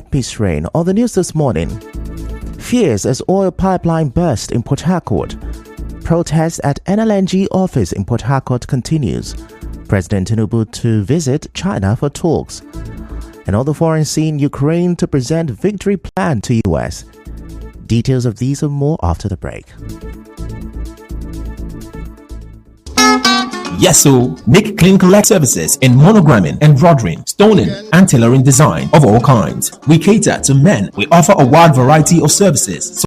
Peace rain. On the news this morning, fears as oil pipeline burst in Port Harcourt. Protest at NLNG office in Port Harcourt continues. President Tinubu to visit China for talks. And on the foreign scene, Ukraine to present victory plan to US. Details of these and more after the break. Yes, so make clean collect services in monogramming, embroidering, stoning, and tailoring design of all kinds. We cater to men. We offer a wide variety of services.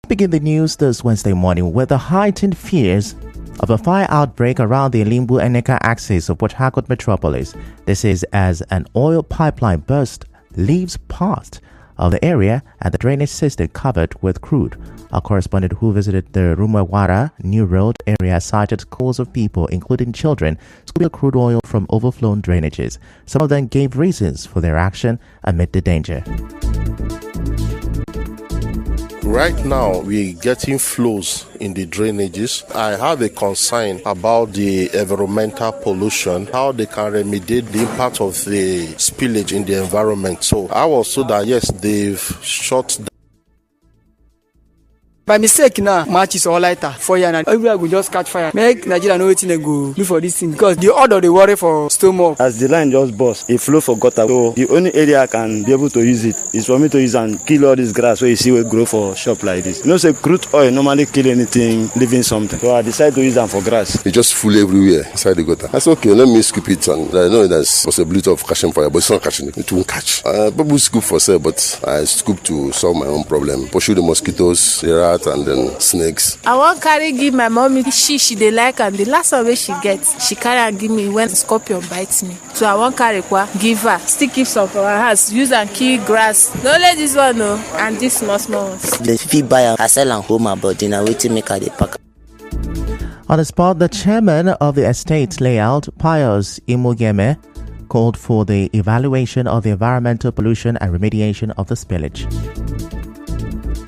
Begin the news this Wednesday morning with the heightened fears of a fire outbreak around the Elimbu-Eneka axis of Port Harcourt metropolis. This is as an oil pipeline burst leaves part of the area and the drainage system covered with crude. Our correspondent who visited the Rumawara New Road area cited scores of people, including children, scooping crude oil from overflown drainages. Some of them gave reasons for their action amid the danger. Right now, we're getting flows in the drainages. I have a concern about the environmental pollution, how they can remediate the impact of the spillage in the environment. So I was told that yes, they've shut down. By mistake now, match is all lighter. Fire and everywhere will just catch fire. Make Nigeria know wetin they go do for this thing because the order they worry for stomach. As the line just burst, it flow for gutter. So the only area I can be able to use it is for me to use and kill all this grass where you see will grow for shop like this. You know, say crude oil normally kill anything living something. So I decided to use them for grass. It just full everywhere inside the gutter. That's okay. Let me scoop it, and I know there's possibility of catching fire, but it's not catching it. It won't catch. People scoop for sale, but I scoop to solve my own problem. Pursue the mosquitoes, the rat, and then snakes. I want carry give my mommy she dey like, and the last one she gets, she carry and give me when scorpion bites me. So I want carry give her, still keep some for her house, use and kill grass. No let this one no, and this small ones. The fee buyer I sell and home about dinner waiting make her the pack. On the spot, the chairman of the estate layout, Pius Imogeme, called for the evaluation of the environmental pollution and remediation of the spillage.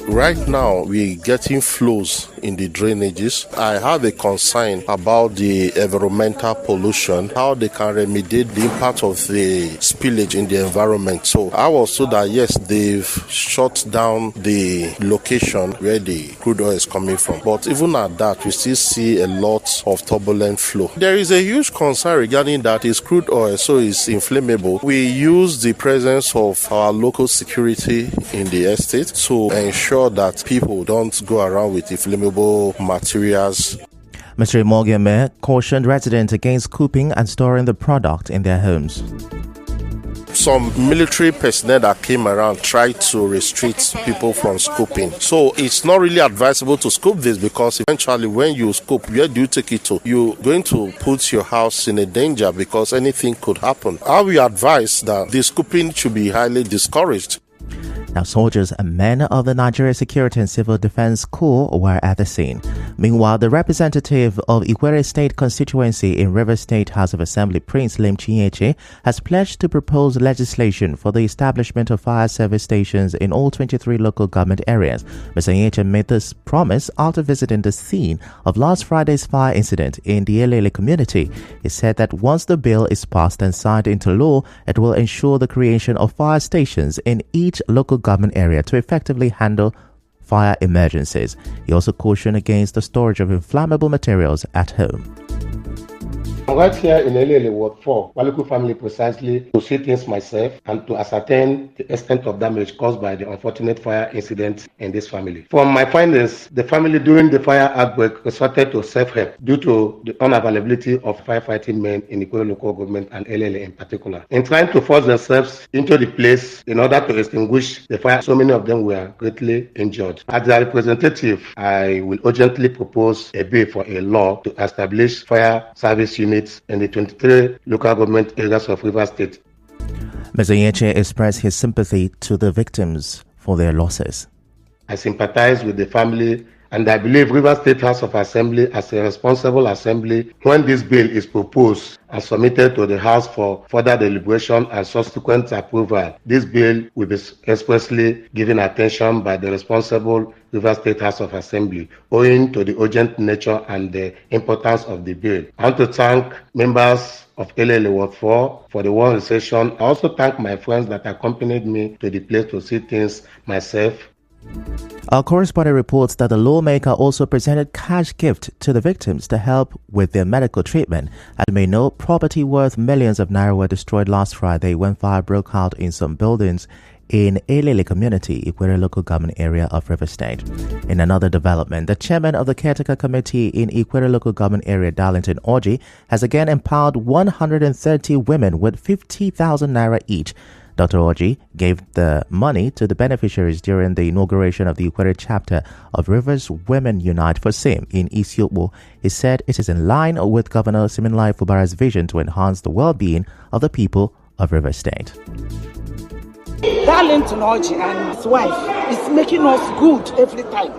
Right now, we're getting flows in the drainages. I have a concern about the environmental pollution, how they can remediate the impact of the spillage in the environment. So I was told that yes, they've shut down the location where the crude oil is coming from. But even at that, we still see a lot of turbulent flow. There is a huge concern regarding that. It's crude oil, so it's inflammable. We use the presence of our local security in the estate to ensure that people don't go around with inflammable materials. Mr. Imogeme cautioned residents against scooping and storing the product in their homes. Some military personnel that came around tried to restrict people from scooping. So it's not really advisable to scoop this because eventually when you scoop, where do you take it to? You're going to put your house in a danger because anything could happen. I will advise that the scooping should be highly discouraged. Now, soldiers and men of the Nigeria Security and Civil Defense Corps were at the scene. Meanwhile, the representative of Ikwere State constituency in Rivers State House of Assembly, Prince Lim Chineche, has pledged to propose legislation for the establishment of fire service stations in all 23 local government areas. Mr. Chineche made this promise after visiting the scene of last Friday's fire incident in the Elele community. He said that once the bill is passed and signed into law, it will ensure the creation of fire stations in each local government area to effectively handle fire emergencies. He also cautioned against the storage of inflammable materials at home. I'm right here in Elele Ward 4, Waluku family precisely to see things myself and to ascertain the extent of damage caused by the unfortunate fire incident in this family. From my findings, the family during the fire outbreak resorted to self-help due to the unavailability of firefighting men in the local government and Elele in particular. In trying to force themselves into the place in order to extinguish the fire, so many of them were greatly injured. As their representative, I will urgently propose a bill for a law to establish fire service units in the 23 local government areas of Rivers State. Mr. Yeche expressed his sympathy to the victims for their losses. I sympathize with the family, and I believe Rivers State House of Assembly as a responsible assembly, when this bill is proposed and submitted to the House for further deliberation and subsequent approval, this bill will be expressly given attention by the responsible Rivers State House of Assembly, owing to the urgent nature and the importance of the bill. I want to thank members of Elele Ward 4 for the warm reception. I also thank my friends that accompanied me to the place to see things myself. Our correspondent reports that the lawmaker also presented cash gift to the victims to help with their medical treatment. As you may know, property worth millions of naira were destroyed last Friday when fire broke out in some buildings in Elele community, Ikwere local government area of River State. In another development, the chairman of the caretaker committee in Ikwere local government area, Darlington Orji, has again empowered 130 women with 50,000 naira each. Dr. Orji gave the money to the beneficiaries during the inauguration of the Ikwere chapter of Rivers Women Unite for SIM in Isiokbo. He said it is in line with Governor Siminalayi Fubara's vision to enhance the well-being of the people of River State. Darlington Orji and his wife is making us good every time.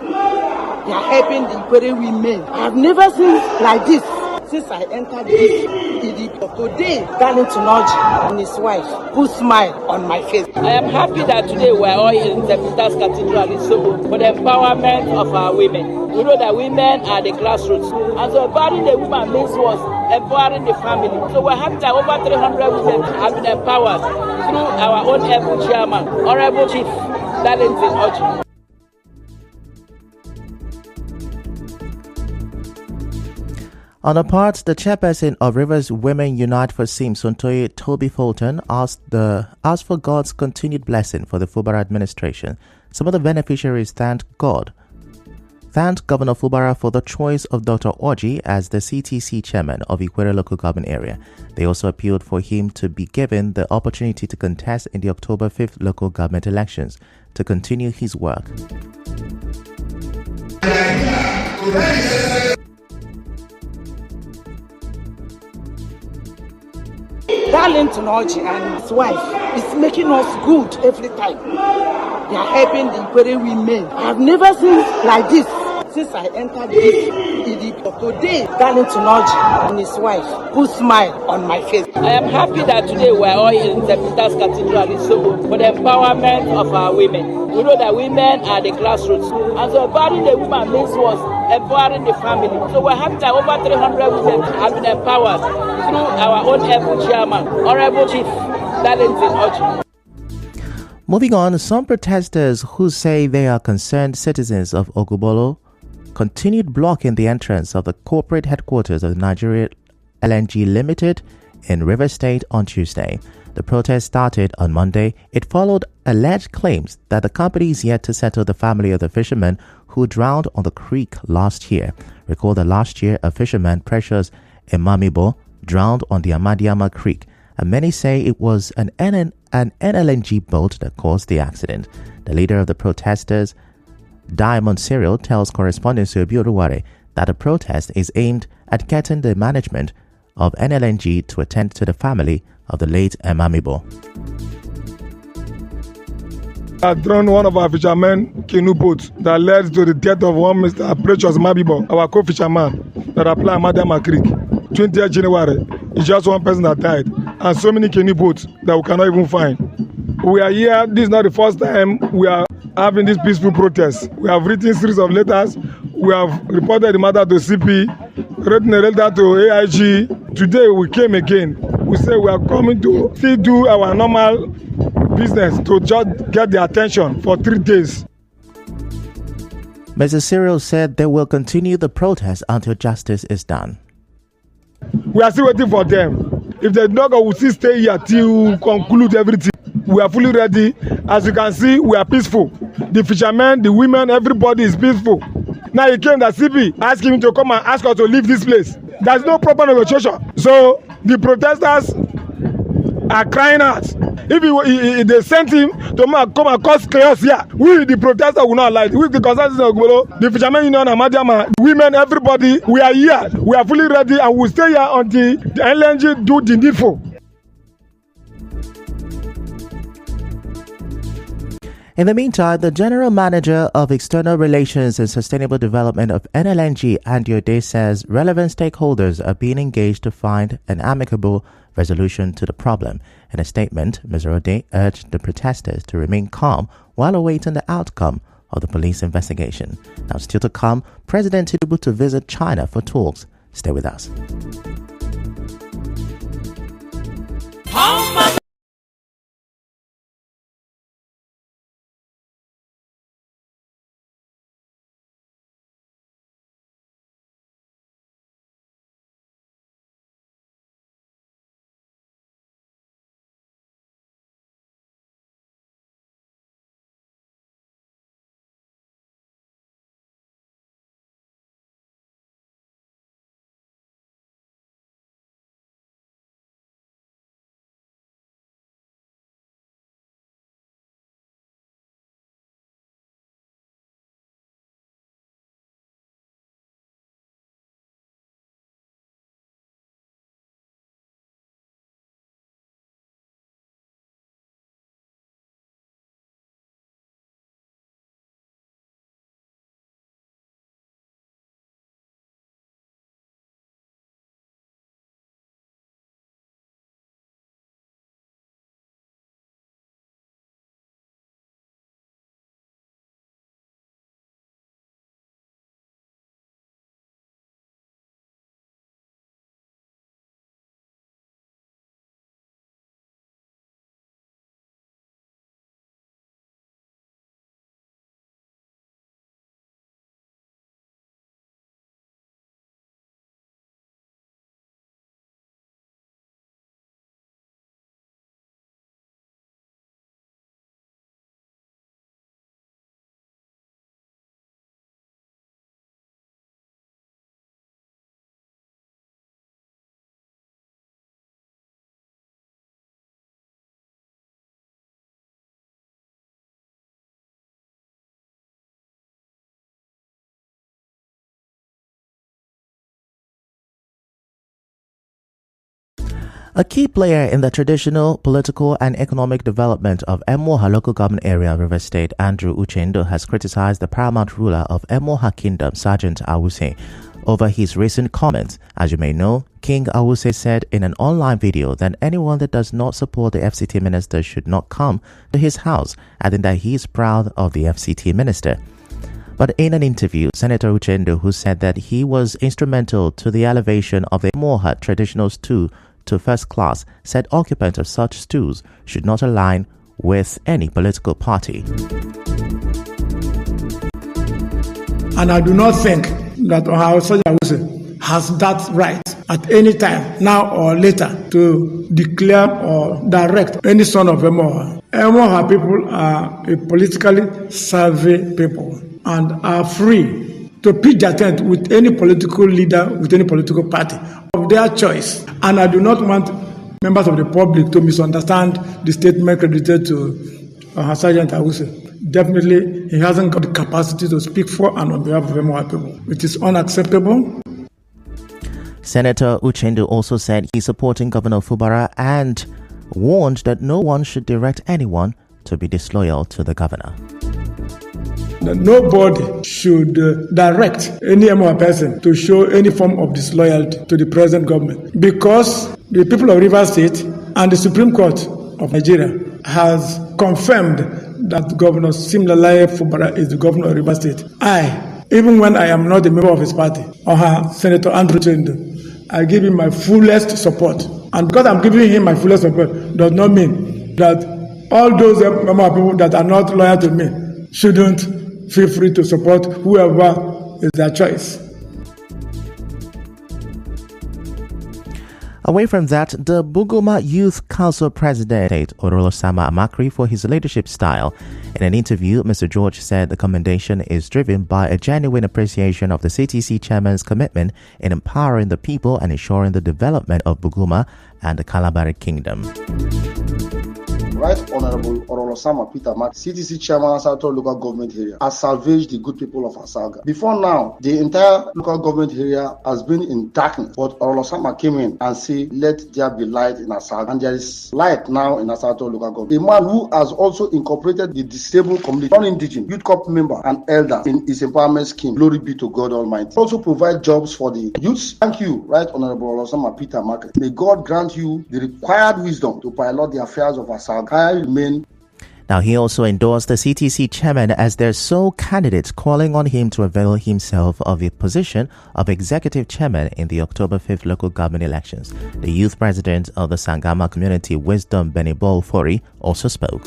They are helping the Ikwere women. I have never seen like this since I entered this EDP. Today, Darlington Orji and his wife put smile on my face. I am happy that today we are all in the Peter's Cathedral in Sobo for the empowerment of our women. We know that women are the grassroots. And so empowering the woman means was empowering the family. So we're happy that over 300 women have been empowered through our own able chairman, Honorable Chief Darlington Orji. On a part, the chairperson of Rivers Women Unite for SIM, Sontoye Toby Fulton, asked for God's continued blessing for the Fubara administration. Some of the beneficiaries thanked Governor Fubara for the choice of Dr. Orji as the CTC chairman of Ikwere local government area. They also appealed for him to be given the opportunity to contest in the October 5th local government elections to continue his work. Darlington Orji and his wife is making us good every time. They are helping the Ikwere women. I have never seen like this since I entered this EDP. Today, Darlington Orji and his wife put smile on my face. I am happy that today we are all in the Peter's Cathedral in Sobo for the empowerment of our women. We know that women are the grassroots. And so empowering the woman means was empowering the family. So we're happy that over 300 women have been empowered through our own able chairman, Honorable Chief Darlington Orji. Moving on, some protesters who say they are concerned citizens of Ogubolo continued blocking the entrance of the corporate headquarters of the Nigeria LNG Limited in River State on Tuesday. The protest started on Monday. It followed alleged claims that the company is yet to settle the family of the fisherman who drowned on the creek last year. Recall that last year, a fisherman, Precious Emamibo, drowned on the Amadiama Creek, and many say it was an NLNG boat that caused the accident. The leader of the protesters, Diamond Cyril, tells correspondent Subi Oruware that the protest is aimed at getting the management of NLNG to attend to the family of the late Emamibo. Had thrown one of our fishermen canoe boats that led to the death of one Mr. Precious Mabibo, our co-fisherman that applied Madama Creek. 20th January, it's just one person that died, and so many canoe boats that we cannot even find. We are here, this is not the first time we are having this peaceful protest. We have written series of letters, we have reported the matter to CP, written a letter to AIG. Today we came again. We say we are coming to still do our normal business to just get the attention for 3 days. Mr. Cyril said they will continue the protest until justice is done. We are still waiting for them. If the dog will still stay here till conclude everything, we are fully ready. As you can see, we are peaceful. The fishermen, the women, everybody is peaceful. Now he came, the CP asked him to come and ask us to leave this place. There's no proper negotiation. So the protesters are crying out. If they sent him to come and cause chaos here, we the protesters will not allow it. We the consensus of Ogbolo, the fishermen union and Madiama, the women, everybody, we are here. We are fully ready and we'll stay here until the LNG do the needful. In the meantime, the General Manager of External Relations and Sustainable Development of NLNG, Andy O'Day, says relevant stakeholders are being engaged to find an amicable resolution to the problem. In a statement, Mr. O'Day urged the protesters to remain calm while awaiting the outcome of the police investigation. Now, still to come, President Tinubu to visit China for talks. Stay with us. A key player in the traditional political and economic development of Emoha local government area, River State, Andrew Uchendo, has criticized the paramount ruler of Emoha Kingdom, Sergeant Awuse, over his recent comments. As you may know, King Awuse said in an online video that anyone that does not support the FCT minister should not come to his house, adding that he is proud of the FCT minister. But in an interview, Senator Uchendo, who said that he was instrumental to the elevation of the Emoha traditional stew to first class, said occupants of such stews should not align with any political party. And I do not think that Sergeant has that right at any time, now or later, to declare or direct any son of Emoha. Emoha people are a politically savvy people and are free to pitch their tent with any political leader, with any political party of their choice. And I do not want members of the public to misunderstand the statement credited to Sergeant Awuse. Definitely, he hasn't got the capacity to speak for and on behalf of Emoha people. It is unacceptable. Senator Uchendo also said he's supporting Governor Fubara and warned that no one should direct anyone to be disloyal to the governor. Nobody should direct any Emoha person to show any form of disloyalty to the present government, because the people of Rivers State and the Supreme Court of Nigeria has confirmed that Governor Similalaye Fubara is the governor of Rivers State. Even when I am not a member of his party, Senator Andrew Uchendo, I give him my fullest support. And because I'm giving him my fullest support does not mean that all those Emoha people that are not loyal to me shouldn't feel free to support whoever is their choice. Away from that, the Buguma Youth Council President Orolosama Amakri for his leadership style. In an interview, Mr. George said the commendation is driven by a genuine appreciation of the CTC chairman's commitment in empowering the people and ensuring the development of Buguma and the Kalabari Kingdom. Right Honorable Orolosama Peter Mark, CTC Chairman Asarto Local Government Area, has salvaged the good people of Asaga. Before now, the entire local government area has been in darkness, but Orolosama came in and said, let there be light in Asaga. And there is light now in Asarto Local Government. A man who has also incorporated the disabled community, non-indigenous, youth corp member and elders in his empowerment scheme. Glory be to God Almighty. Also provide jobs for the youths. Thank you, Right Honorable Orolosama Peter Mark. May God grant you the required wisdom to pilot the affairs of Asaga. Now, he also endorsed the CTC chairman as their sole candidate, calling on him to avail himself of the position of executive chairman in the October 5th local government elections. The youth president of the Sangama community, Wisdom Benibol Fori, also spoke.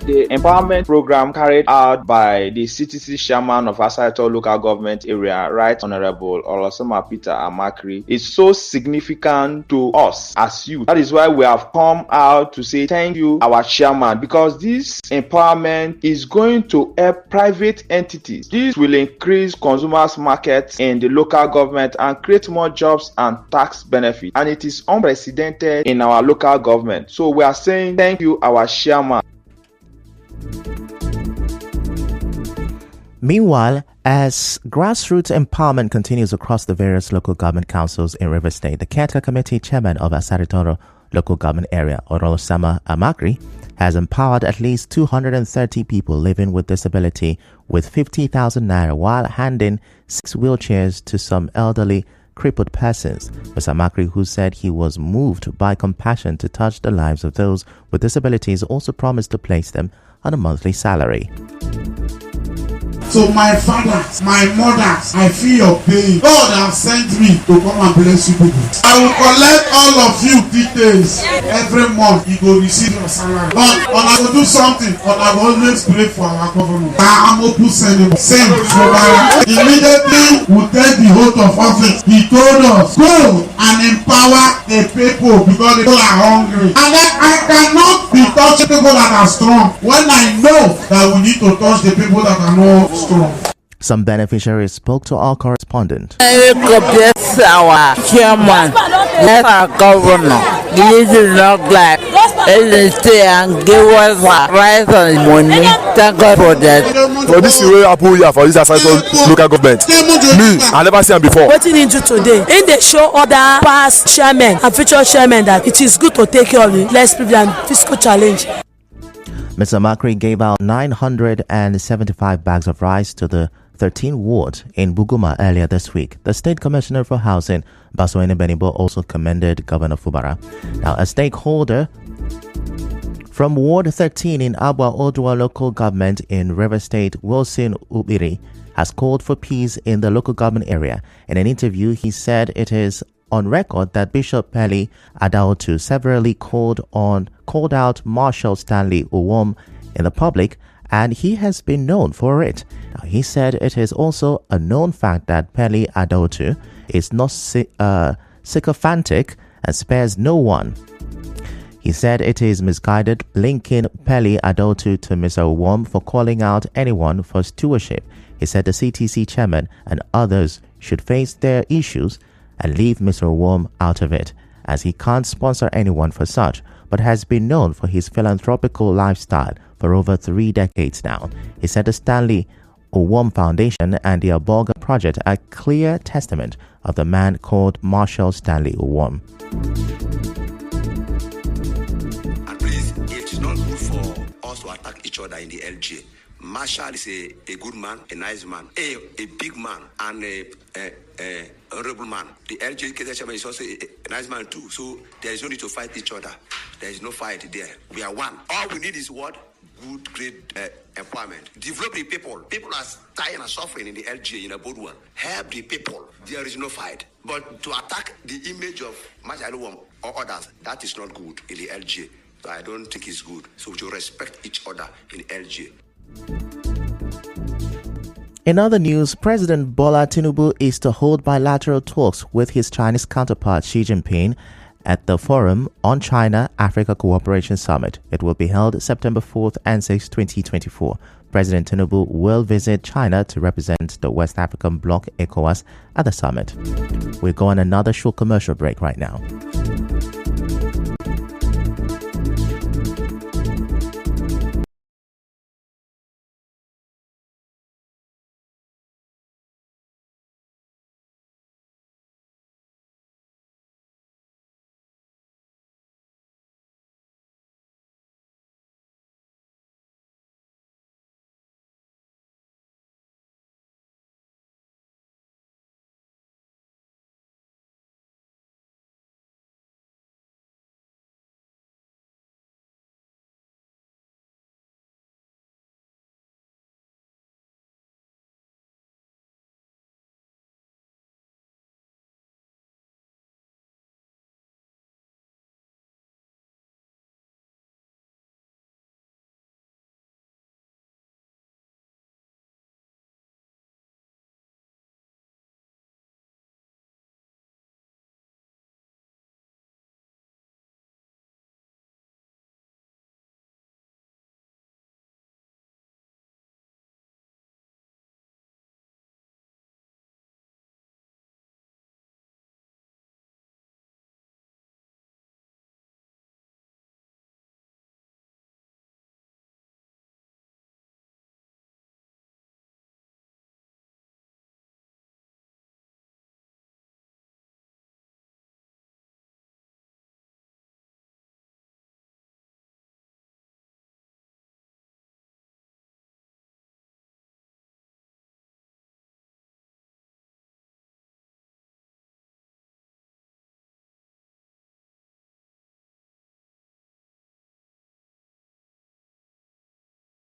The empowerment program carried out by the CTC chairman of Asaito local government area, Right Honorable Orolosama Peter Amakri, is so significant to us as youth. That is why we have come out to say thank you, our chairman, because this empowerment is going to help private entities. This will increase consumers' markets in the local government and create more jobs and tax benefits. And it is unprecedented in our local government. So we are saying thank you, our chairman. Meanwhile, as grassroots empowerment continues across the various local government councils in River State, the Caretaker Committee Chairman of Asaritoro Local Government Area, Orolosama Amakri, has empowered at least 230 people living with disability with 50,000 naira while handing 6 wheelchairs to some elderly crippled persons. Mr. Amakri, who said he was moved by compassion to touch the lives of those with disabilities, also promised to place them on a monthly salary. So my fathers, my mothers, I feel your pain. God has sent me to come and bless you people. I will collect all of you details. Every month you go receive your salary. But I will do something, but I will always pray for our government. I'm open sending. Same immediately we take the oath of office. He told us, go and empower the people because the people are hungry. And then I cannot be touching people that are strong when I know that we need to touch the people that are not strong. Some beneficiaries spoke to our correspondent. Yes, our chairman, yes, our governor, this is not black. Let's stay and give us rice and money. Thank God for that. For this way, I put here for this Asaito local government. Me, I never seen him before. What you need to do today? In the show other past chairmen and future chairmen that it is good to take care of the less privileged and fiscal challenge. Mr. Makri gave out 975 bags of rice to the 13th ward in Buguma earlier this week. The State Commissioner for Housing, Basoene Benibo, also commended Governor Fubara. Now, a stakeholder from Ward 13 in Abwa Odua local government in River State, Wilson Ubiri, has called for peace in the local government area. In an interview, he said it is on record that Bishop Peli Adaotu severally called out Marshal Stanley Uwom in the public, and he has been known for it. Now, he said it is also a known fact that Peli Adaotu is not sycophantic and spares no one. He said it is misguided linking Peli Adotu to Mr. Uwom for calling out anyone for stewardship. He said the CTC chairman and others should face their issues and leave Mr. Uwom out of it, as he can't sponsor anyone for such, but has been known for his philanthropical lifestyle for over 3 decades now. He said the Stanley Uwom Foundation and the Aboga Project are clear testament of the man called Marshal Stanley Uwom. And please, it is not good for us to attack each other in the LGA. Marshal is a good man, a nice man, a big man, and a honorable man. The LGA chairman is also a nice man too. So there is no need to fight each other. There is no fight there. We are one. All we need is what? Good, great empowerment. Develop the people. People are dying and suffering in the LGA in a good one. Help the people. There is no fight. But to attack the image of Majaluwam or others, that is not good in the LGA. So I don't think it's good. So we should respect each other in the LGA. In other news, President Bola Tinubu is to hold bilateral talks with his Chinese counterpart Xi Jinping at the Forum on China-Africa Cooperation Summit. It will be held September 4th and 6th, 2024. President Tinubu will visit China to represent the West African bloc ECOWAS at the summit. We'll go on another short commercial break right now.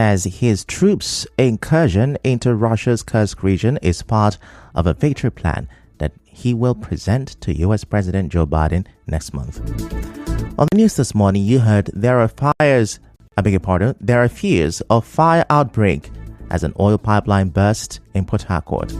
As his troops' incursion into Russia's Kursk region is part of a victory plan that he will present to U.S. President Joe Biden next month. On the news this morning, you heard there are fears of fire outbreak as an oil pipeline burst in Port Harcourt.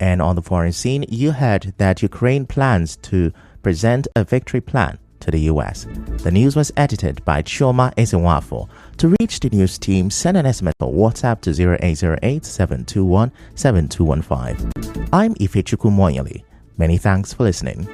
And on the foreign scene, you heard that Ukraine plans to present a victory plan to the U.S. The news was edited by Chioma Ezenwafo. To reach the news team, send an SMS or WhatsApp to 0808-721-7215. I'm Ifechukwu Moyali. Many thanks for listening.